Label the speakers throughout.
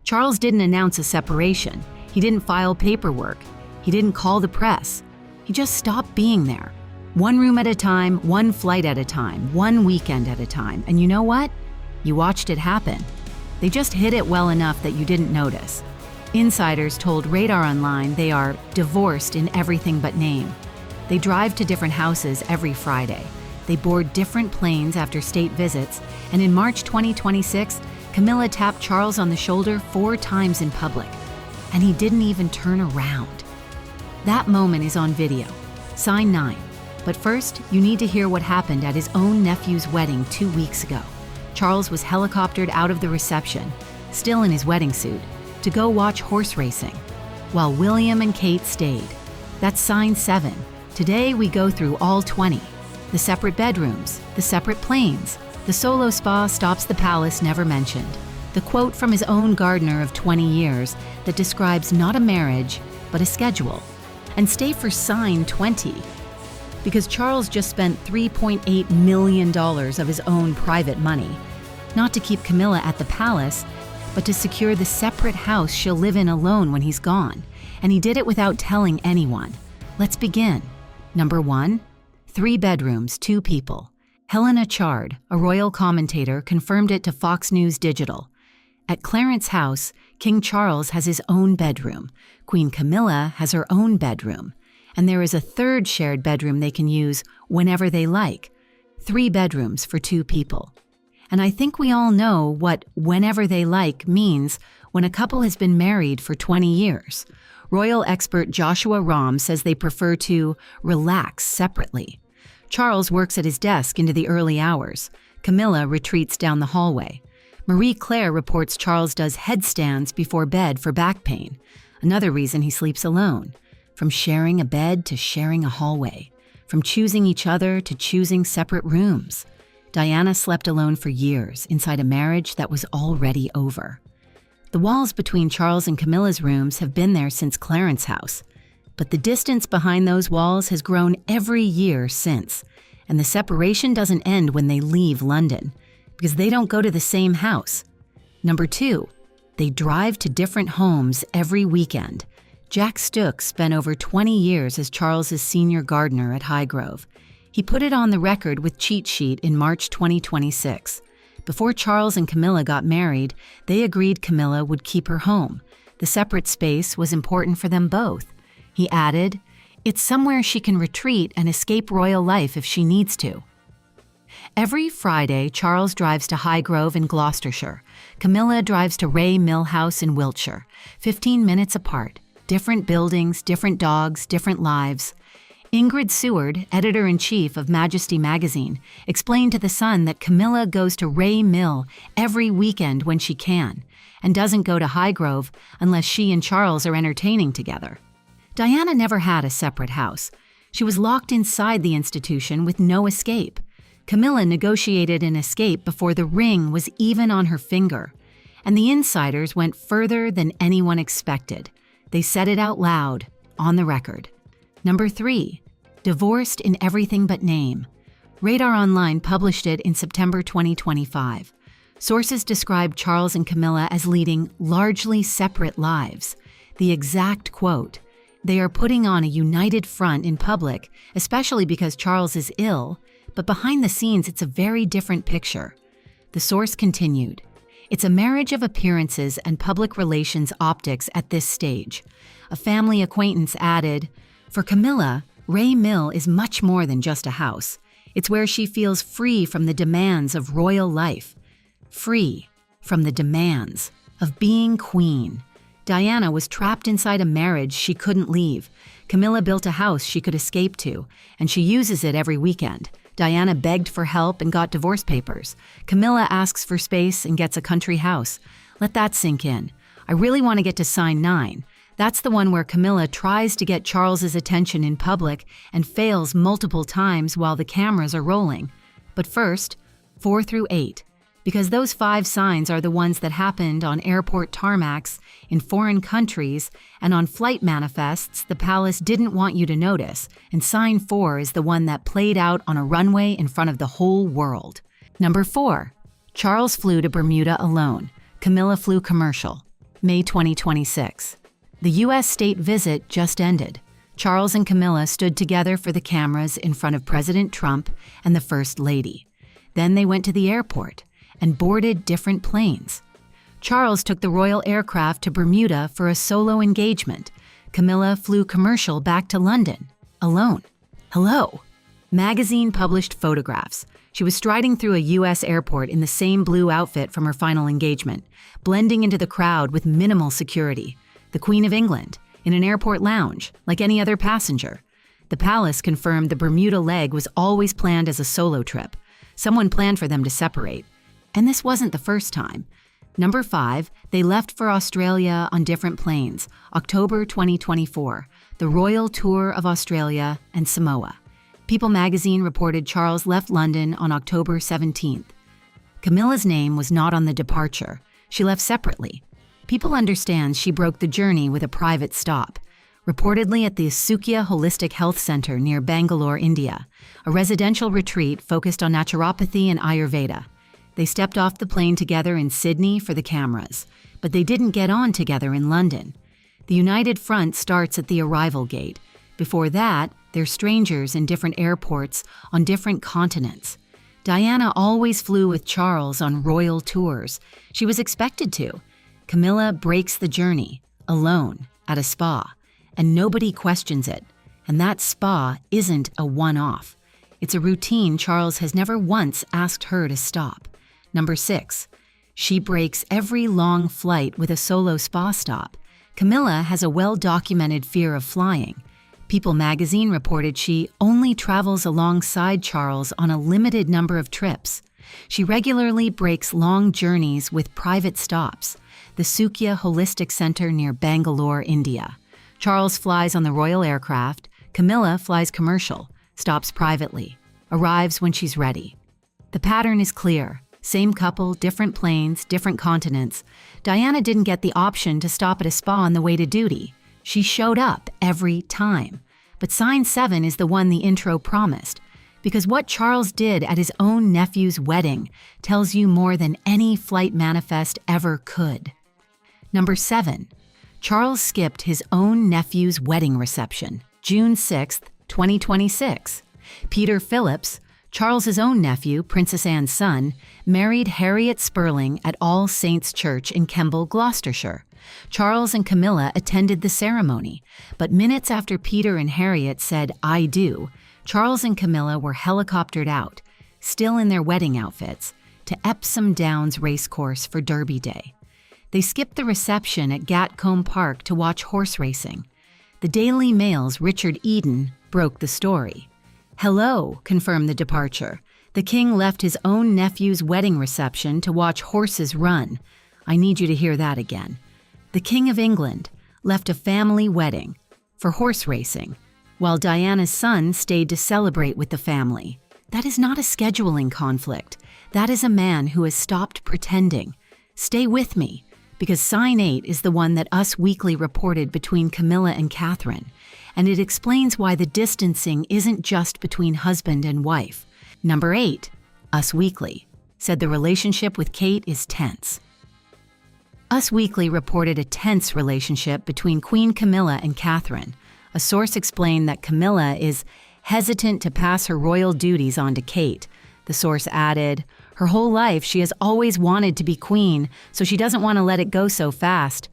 Speaker 1: Charles didn't announce a separation. He didn't file paperwork. He didn't call the press. He just stopped being there. One room at a time, one flight at a time, one weekend at a time. And you know what? You watched it happen. They just hid it well enough that you didn't notice. Insiders told RadarOnline they are divorced in everything but name. They drive to different houses every Friday. They board different planes after state visits. And in March 2026, Camilla tapped Charles on the shoulder 4 times in public. And he didn't even turn around. That moment is on video. Sign 9. But first, you need to hear what happened at his own nephew's wedding 2 weeks ago. Charles was helicoptered out of the reception, still in his wedding suit, to go watch horse racing, while William and Kate stayed. That's sign 7. Today we go through all 20. The separate bedrooms, the separate planes, the solo spa stops the palace never mentioned, the quote from his own gardener of 20 years that describes not a marriage, but a schedule. And stay for sign 20. Because Charles just spent $3.8 million of his own private money, not to keep Camilla at the palace, but to secure the separate house she'll live in alone when he's gone. And he did it without telling anyone. Let's begin. Number 1, 3 bedrooms, 2 people. Helena Chard, a royal commentator, confirmed it to Fox News Digital. At Clarence House, King Charles has his own bedroom. Queen Camilla has her own bedroom. And there is a 3rd shared bedroom they can use whenever they like. 3 bedrooms for 2 people. And I think we all know what whenever they like means when a couple has been married for 20 years. Royal expert Joshua Rahm says they prefer to relax separately. Charles works at his desk into the early hours. Camilla retreats down the hallway. Marie Claire reports Charles does headstands before bed for back pain, another reason he sleeps alone. From sharing a bed to sharing a hallway. From choosing each other to choosing separate rooms. Diana slept alone for years inside a marriage that was already over. The walls between Charles and Camilla's rooms have been there since Clarence House. But the distance behind those walls has grown every year since. And the separation doesn't end when they leave London, because they don't go to the same house. Number 2, they drive to different homes every weekend. Jack Stook spent over 20 years as Charles's senior gardener at Highgrove. He put it on the record with Cheat Sheet in March 2026. Before Charles and Camilla got married, they agreed Camilla would keep her home. The separate space was important for them both. He added, "It's somewhere she can retreat and escape royal life if she needs to." Every Friday, Charles drives to Highgrove in Gloucestershire. Camilla drives to Ray Mill House in Wiltshire, 15 minutes apart. Different buildings, different dogs, different lives. Ingrid Seward, editor-in-chief of Majesty magazine, explained to The Sun that Camilla goes to Ray Mill every weekend when she can, and doesn't go to Highgrove unless she and Charles are entertaining together. Diana never had a separate house. She was locked inside the institution with no escape. Camilla negotiated an escape before the ring was even on her finger. And the insiders went further than anyone expected. They said it out loud, on the record. Number 3, divorced in everything but name. RadarOnline published it in September 2025. Sources describe Charles and Camilla as leading largely separate lives. The exact quote, "They are putting on a united front in public, especially because Charles is ill, but behind the scenes it's a very different picture." The source continued, "It's a marriage of appearances and public relations optics at this stage." A family acquaintance added, "For Camilla, Ray Mill is much more than just a house. It's where she feels free from the demands of royal life. Free from the demands of being queen. Diana was trapped inside a marriage she couldn't leave. Camilla built a house she could escape to, and she uses it every weekend. Diana begged for help and got divorce papers. Camilla asks for space and gets a country house. Let that sink in. I really want to get to sign 9. That's the one where Camilla tries to get Charles's attention in public and fails multiple times while the cameras are rolling. But first, 4 through 8, because those 5 signs are the ones that happened on airport tarmacs, in foreign countries, and on flight manifests the palace didn't want you to notice, and sign 4 is the one that played out on a runway in front of the whole world. Number 4, Charles flew to Bermuda alone. Camilla flew commercial. May 2026. The U.S. state visit just ended. Charles and Camilla stood together for the cameras in front of President Trump and the First Lady. Then they went to the airport and boarded different planes. Charles took the royal aircraft to Bermuda for a solo engagement. Camilla flew commercial back to London, alone. Hello. Magazine published photographs. She was striding through a U.S. airport in the same blue outfit from her final engagement, blending into the crowd with minimal security. The Queen of England, in an airport lounge, like any other passenger. The palace confirmed the Bermuda leg was always planned as a solo trip. Someone planned for them to separate. And this wasn't the first time. Number 5, they left for Australia on different planes, October 2024, the Royal Tour of Australia and Samoa. People magazine reported Charles left London on October 17th. Camilla's name was not on the departure. She left separately. People understand she broke the journey with a private stop, reportedly at the Sukya Holistic Health Center near Bangalore, India, a residential retreat focused on naturopathy and Ayurveda. They stepped off the plane together in Sydney for the cameras, but they didn't get on together in London. The United Front starts at the arrival gate. Before that, they're strangers in different airports on different continents. Diana always flew with Charles on royal tours. She was expected to. Camilla breaks the journey, alone, at a spa, and nobody questions it. And that spa isn't a one-off. It's a routine Charles has never once asked her to stop. Number 6, she breaks every long flight with a solo spa stop. Camilla has a well-documented fear of flying. People magazine reported she only travels alongside Charles on a limited number of trips. She regularly breaks long journeys with private stops. The Sukya Holistic Center near Bangalore, India. Charles flies on the royal aircraft. Camilla flies commercial, stops privately, arrives when she's ready. The pattern is clear. Same couple, different planes, different continents. Diana didn't get the option to stop at a spa on the way to duty. She showed up every time. But sign 7 is the one the intro promised, because what Charles did at his own nephew's wedding tells you more than any flight manifest ever could. Number 7, Charles skipped his own nephew's wedding reception, June 6, 2026. Peter Phillips, Charles's own nephew, Princess Anne's son, married Harriet Sperling at All Saints Church in Kemble, Gloucestershire. Charles and Camilla attended the ceremony, but minutes after Peter and Harriet said, "I do," Charles and Camilla were helicoptered out, still in their wedding outfits, to Epsom Downs Racecourse for Derby Day. They skipped the reception at Gatcombe Park to watch horse racing. The Daily Mail's Richard Eden broke the story. "Hello," confirmed the departure. "The king left his own nephew's wedding reception to watch horses run." I need you to hear that again. The King of England left a family wedding for horse racing, while Diana's son stayed to celebrate with the family. That is not a scheduling conflict. That is a man who has stopped pretending. Stay with me, because sign 8 is the one that Us Weekly reported between Camilla and Catherine, and it explains why the distancing isn't just between husband and wife. Number 8, Us Weekly, said the relationship with Kate is tense. Us Weekly reported a tense relationship between Queen Camilla and Catherine. A source explained that Camilla is hesitant to pass her royal duties on to Kate. The source added, "Her whole life she has always wanted to be queen, so she doesn't want to let it go so fast."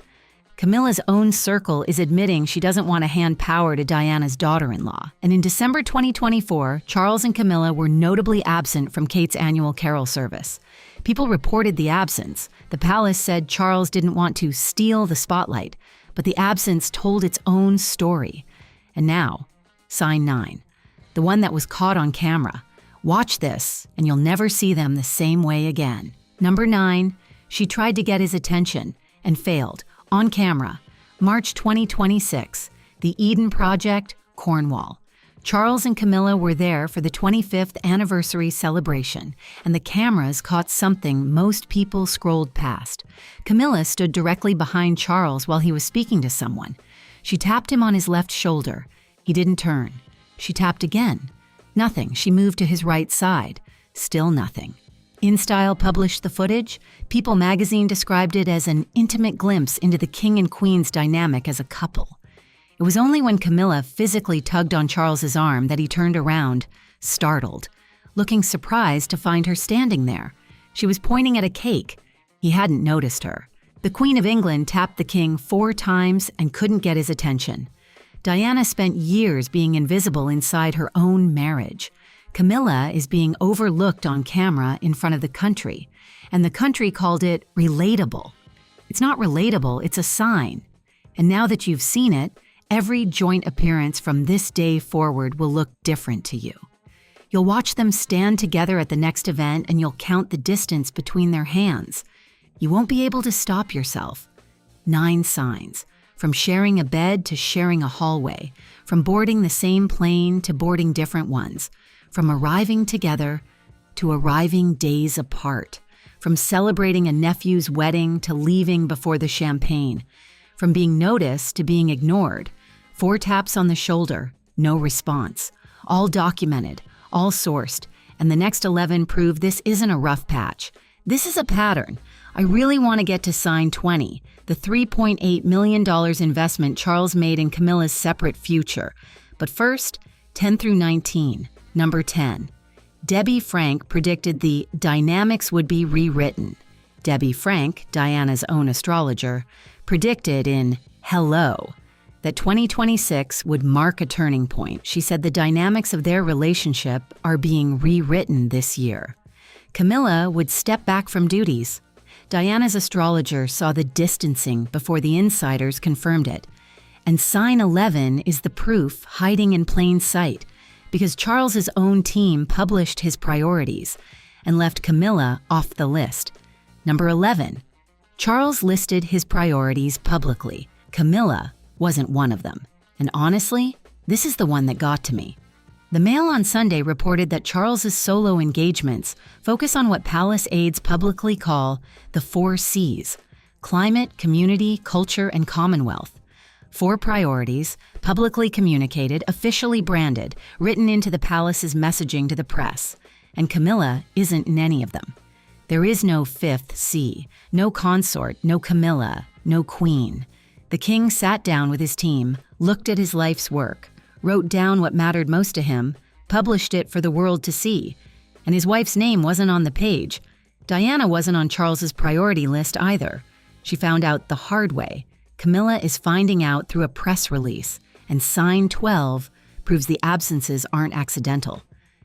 Speaker 1: Camilla's own circle is admitting she doesn't want to hand power to Diana's daughter-in-law. And in December 2024, Charles and Camilla were notably absent from Kate's annual carol service. People reported the absence. The palace said Charles didn't want to steal the spotlight, but the absence told its own story. And now, sign 9, the one that was caught on camera. Watch this, and you'll never see them the same way again. Number 9, she tried to get his attention and failed. On camera, March 2026, the Eden Project, Cornwall. Charles and Camilla were there for the 25th anniversary celebration, and the cameras caught something most people scrolled past. Camilla stood directly behind Charles while he was speaking to someone. She tapped him on his left shoulder. He didn't turn. She tapped again. Nothing. She moved to his right side. Still nothing. InStyle published the footage. People magazine described it as an intimate glimpse into the king and queen's dynamic as a couple. It was only when Camilla physically tugged on Charles's arm that he turned around, startled, looking surprised to find her standing there. She was pointing at a cake. He hadn't noticed her. The Queen of England tapped the king 4 times and couldn't get his attention. Diana spent years being invisible inside her own marriage. Camilla is being overlooked on camera in front of the country, and the country called it relatable. It's not relatable, it's a sign. And now that you've seen it, every joint appearance from this day forward will look different to you. You'll watch them stand together at the next event and you'll count the distance between their hands. You won't be able to stop yourself. 9 signs. From sharing a bed to sharing a hallway. From boarding the same plane to boarding different ones. From arriving together to arriving days apart. From celebrating a nephew's wedding to leaving before the champagne. From being noticed to being ignored. 4 taps on the shoulder, no response. All documented, all sourced, and the next 11 prove this isn't a rough patch. This is a pattern. I really want to get to sign 20, the $3.8 million investment Charles made in Camilla's separate future. But first, 10 through 19. Number 10. Debbie Frank predicted the dynamics would be rewritten. Debbie Frank, Diana's own astrologer, predicted in Hello that 2026 would mark a turning point. She said the dynamics of their relationship are being rewritten this year. Camilla would step back from duties. Diana's astrologer saw the distancing before the insiders confirmed it. And sign 11 is the proof hiding in plain sight, because Charles's own team published his priorities and left Camilla off the list. Number 11. Charles listed his priorities publicly. Camilla wasn't one of them. And honestly, this is the one that got to me. The Mail on Sunday reported that Charles's solo engagements focus on what palace aides publicly call the 4 C's: climate, community, culture, and commonwealth. 4 priorities, publicly communicated, officially branded, written into the palace's messaging to the press. And Camilla isn't in any of them. There is no 5th C, no consort, no Camilla, no queen. The king sat down with his team, looked at his life's work, wrote down what mattered most to him, published it for the world to see. And his wife's name wasn't on the page. Diana wasn't on Charles's priority list either. She found out the hard way. Camilla is finding out through a press release, and sign 12 proves the absences aren't accidental,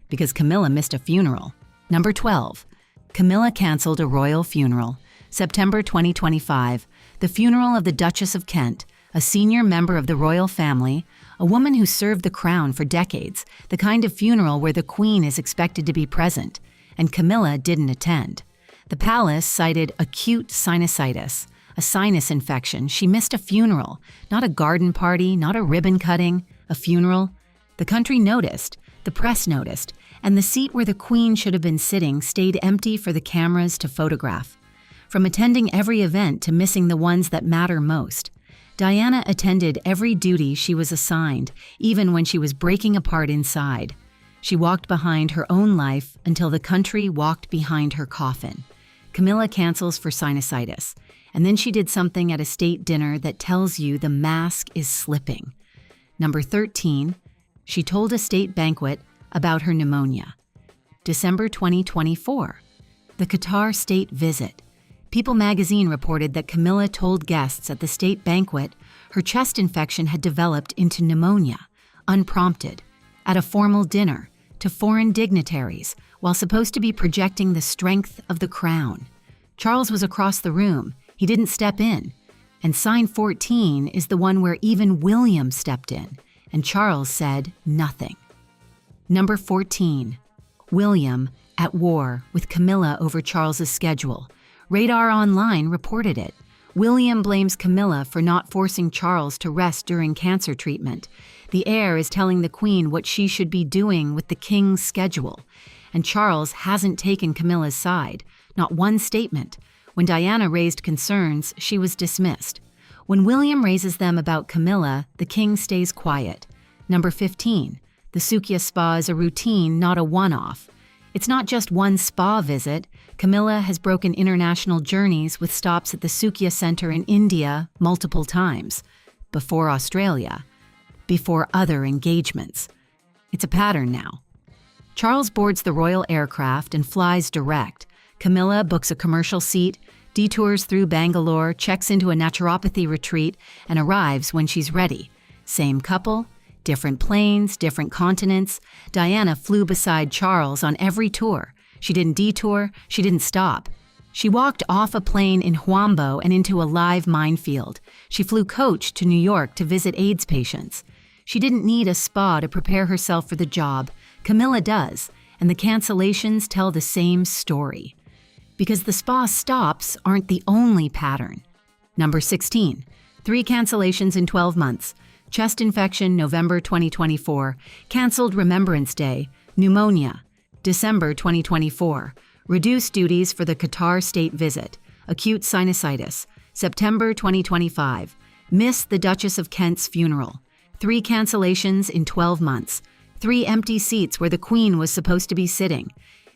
Speaker 1: because Camilla missed a funeral. Number 12. Camilla canceled a royal funeral. September 2025, the funeral of the Duchess of Kent, a senior member of the royal family, a woman who served the crown for decades, the kind of funeral where the queen is expected to be present, and Camilla didn't attend. The palace cited acute sinusitis, a sinus infection. She missed a funeral, not a garden party, not a ribbon cutting, a funeral. The country noticed, the press noticed, and the seat where the queen should have been sitting stayed empty for the cameras to photograph. From attending every event to missing the ones that matter most, Diana attended every duty she was assigned, even when she was breaking apart inside. She walked behind her own life until the country walked behind her coffin. Camilla cancels for sinusitis, and then she did something at a state dinner that tells you the mask is slipping. Number 13, she told a state banquet about her pneumonia. December 2024, the Qatar state visit. People magazine reported that Camilla told guests at the state banquet her chest infection had developed into pneumonia, unprompted, at a formal dinner, to foreign dignitaries, while supposed to be projecting the strength of the crown. Charles was across the room. He didn't step in. And sign 14 is the one where even William stepped in, and Charles said nothing. Number 14. William at war with Camilla over Charles's schedule. RadarOnline reported it. William blames Camilla for not forcing Charles to rest during cancer treatment. The heir is telling the queen what she should be doing with the king's schedule. And Charles hasn't taken Camilla's side, not one statement. When Diana raised concerns, she was dismissed. When William raises them about Camilla, the king stays quiet. Number 15. The Sukia spa is a routine, not a one-off. It's not just one spa visit. Camilla has broken international journeys with stops at the Sukhya Center in India multiple times, before Australia, before other engagements. It's a pattern now. Charles boards the royal aircraft and flies direct. Camilla books a commercial seat, detours through Bangalore, checks into a naturopathy retreat, and arrives when she's ready. Same couple, different planes, different continents. Diana flew beside Charles on every tour. She didn't detour, she didn't stop. She walked off a plane in Huambo and into a live minefield. She flew coach to New York to visit AIDS patients. She didn't need a spa to prepare herself for the job. Camilla does, and the cancellations tell the same story. Because the spa stops aren't the only pattern. Number 16, 3 cancellations in 12 months. Chest infection, November 2024. Canceled Remembrance Day. Pneumonia, December 2024. Reduced duties for the Qatar state visit. Acute sinusitis, September 2025. Missed the Duchess of Kent's funeral. 3 cancellations in 12 months. 3 empty seats where the Queen was supposed to be sitting.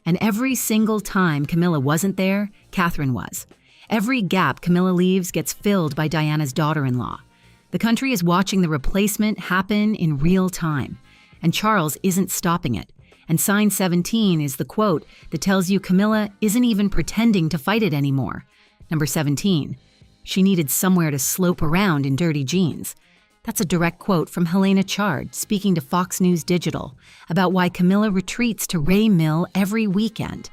Speaker 1: And every single time Camilla wasn't there, Catherine was. Every gap Camilla leaves gets filled by Diana's daughter-in-law. The country is watching the replacement happen in real time, and Charles isn't stopping it. And sign 17 is the quote that tells you Camilla isn't even pretending to fight it anymore. Number 17, she needed somewhere to slope around in dirty jeans. That's a direct quote from Helena Chard speaking to Fox News Digital about why Camilla retreats to Ray Mill every weekend.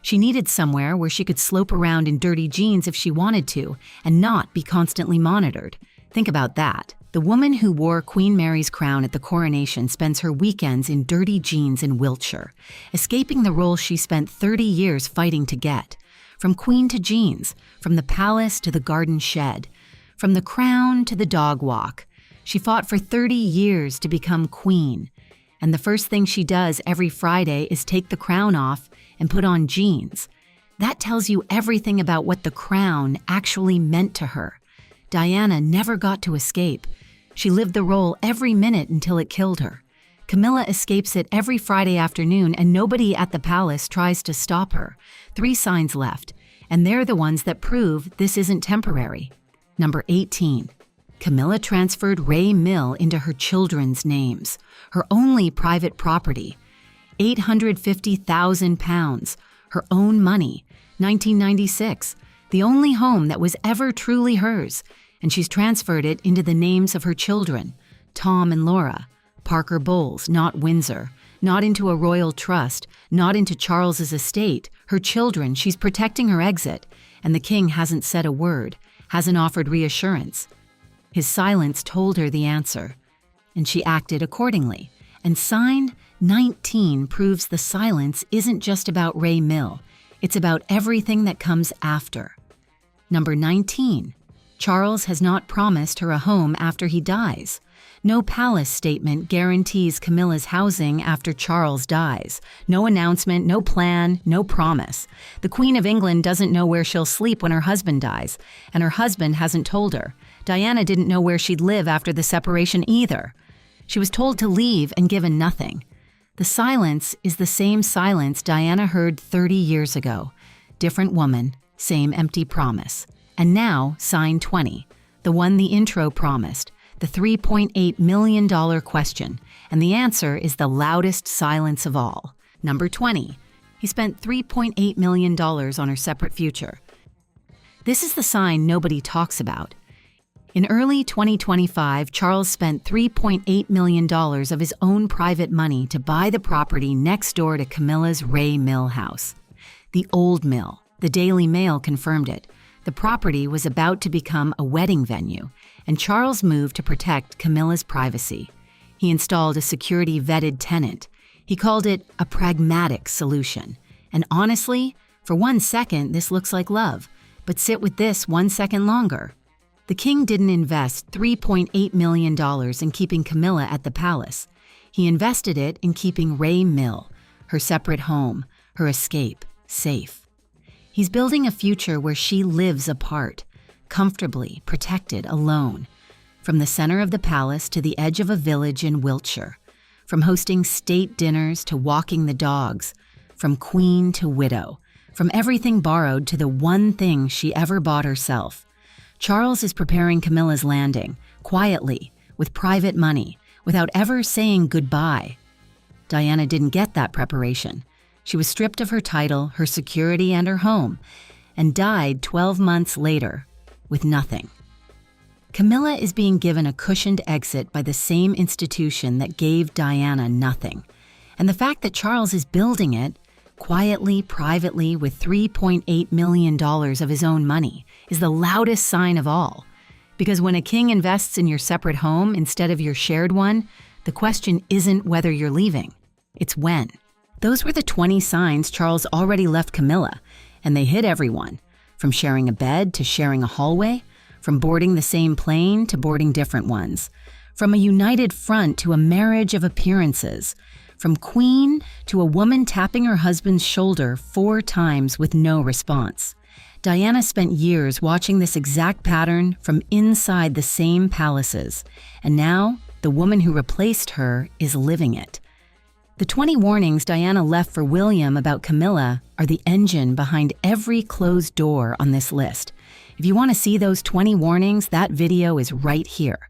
Speaker 1: She needed somewhere where she could slope around in dirty jeans if she wanted to and not be constantly monitored. Think about that. The woman who wore Queen Mary's crown at the coronation spends her weekends in dirty jeans in Wiltshire, escaping the role she spent 30 years fighting to get. From queen to jeans, from the palace to the garden shed, from the crown to the dog walk. She fought for 30 years to become queen, and the first thing she does every Friday is take the crown off and put on jeans. That tells you everything about what the crown actually meant to her. Diana never got to escape. She lived the role every minute until it killed her. Camilla escapes it every Friday afternoon, and nobody at the palace tries to stop her. 3 signs left, and they're the ones that prove this isn't temporary. Number 18. Camilla transferred Ray Mill into her children's names, her only private property. £850,000, her own money, 1996, the only home that was ever truly hers, and she's transferred it into the names of her children, Tom and Laura, Parker Bowles, not Windsor, not into a royal trust, not into Charles's estate, her children. She's protecting her exit, and the king hasn't said a word, hasn't offered reassurance. His silence told her the answer, and she acted accordingly. And sign 19 proves the silence isn't just about Ray Mill, it's about everything that comes after. Number 19. Charles has not promised her a home after he dies. No palace statement guarantees Camilla's housing after Charles dies. No announcement, no plan, no promise. The Queen of England doesn't know where she'll sleep when her husband dies, and her husband hasn't told her. Diana didn't know where she'd live after the separation either. She was told to leave and given nothing. The silence is the same silence Diana heard 30 years ago. Different woman, same empty promise. And now, sign 20, the one the intro promised, the $3.8 million question, and the answer is the loudest silence of all. Number 20, he spent $3.8 million on her separate future. This is the sign nobody talks about. In early 2025, Charles spent $3.8 million of his own private money to buy the property next door to Camilla's Ray Mill house. The old mill, the Daily Mail confirmed it. The property was about to become a wedding venue, and Charles moved to protect Camilla's privacy. He installed a security-vetted tenant. He called it a pragmatic solution. And honestly, for 1 second, this looks like love. But sit with this 1 second longer. The king didn't invest $3.8 million in keeping Camilla at the palace. He invested it in keeping Ray Mill, her separate home, her escape, safe. He's building a future where she lives apart, comfortably, protected, alone. From the center of the palace to the edge of a village in Wiltshire. From hosting state dinners to walking the dogs. from queen to widow, from everything borrowed to the one thing she ever bought herself. Charles is preparing Camilla's landing, quietly, with private money, without ever saying goodbye. Diana didn't get that preparation. She was stripped of her title, her security, and her home, and died 12 months later with nothing. Camilla is being given a cushioned exit by the same institution that gave Diana nothing. And the fact that Charles is building it, quietly, privately, with $3.8 million of his own money, is the loudest sign of all. Because when a king invests in your separate home instead of your shared one, the question isn't whether you're leaving, it's when. Those were the 20 signs Charles already left Camilla, and they hit everyone, from sharing a bed to sharing a hallway, from boarding the same plane to boarding different ones, from a united front to a marriage of appearances, from queen to a woman tapping her husband's shoulder 4 times with no response. Diana spent years watching this exact pattern from inside the same palaces, and now the woman who replaced her is living it. The 20 warnings Diana left for William about Camilla are the engine behind every closed door on this list. If you want to see those 20 warnings, that video is right here.